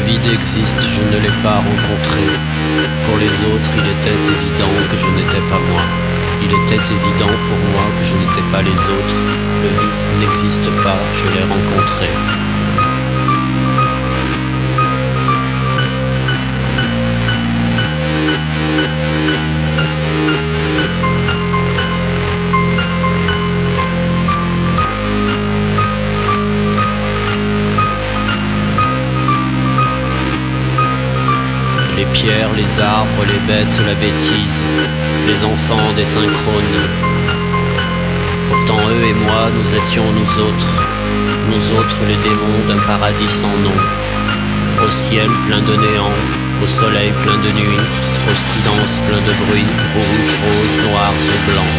vide existe, je ne l'ai pas rencontré. Pour les autres, il était évident que je n'étais pas moi. Il était évident pour moi que je n'étais pas les autres. Le vide n'existe pas, je l'ai rencontré. Les pierres, les arbres, les bêtes, la bêtise, les enfants des synchrones. Pourtant eux et moi, nous étions nous autres les démons d'un paradis sans nom. Au ciel plein de néant, au soleil plein de nuit, au silence plein de bruit, rouge, rose, noir sur blanc.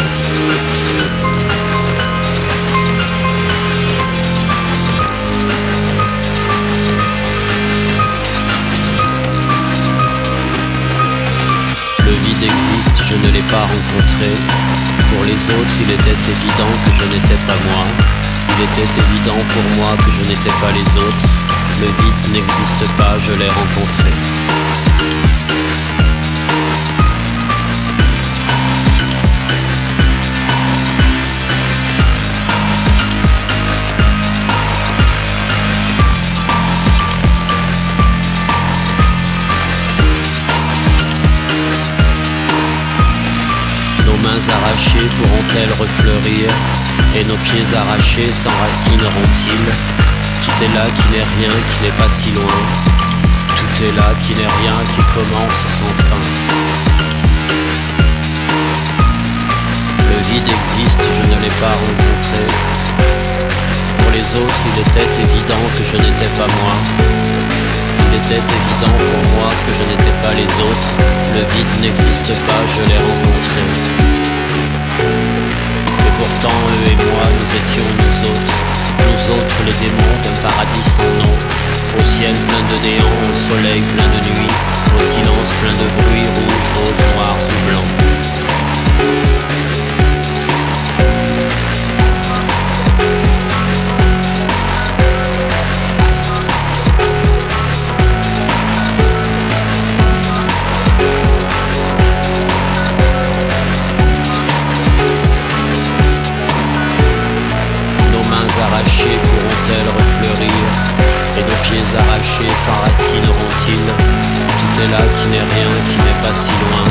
Le vide existe, je ne l'ai pas rencontré. Pour les autres, il était évident que je n'étais pas moi. Il était évident pour moi que je n'étais pas les autres. Le vide n'existe pas, je l'ai rencontré. Nos mains arrachées pourront-elles refleurir? Et nos pieds arrachés s'enracineront-ils? Tout est là qui n'est rien, qui n'est pas si loin. Tout est là qui n'est rien, qui commence sans fin. Le vide existe, je ne l'ai pas rencontré. Pour les autres, il était évident que je n'étais pas moi. Il était évident pour moi que je n'étais pas les autres. Le vide n'existe pas, je l'ai rencontré. Et pourtant, eux et moi, nous étions nous autres les démons d'un paradis sans nom. Au ciel plein de néant, au soleil plein de nuit, au silence plein de bruit, rouge, rose, noir ou blanc. Arrachés pourront-elles refleurir? Et nos pieds arrachés s'enracineront-ils? Tout est là qui n'est rien, qui n'est pas si loin.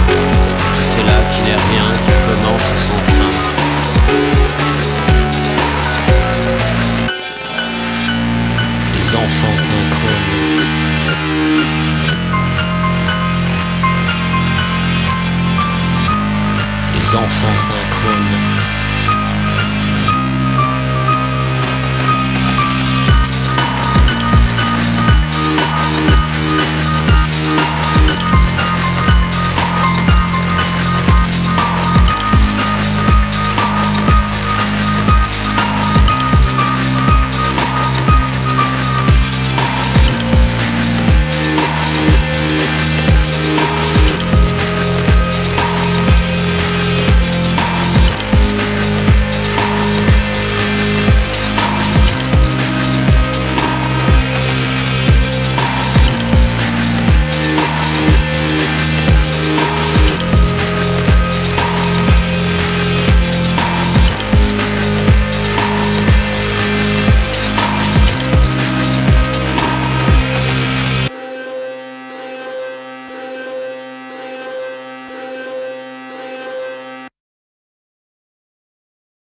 Tout est là qui n'est rien, qui commence sans fin. Les enfants synchrones. Les enfants synchrones.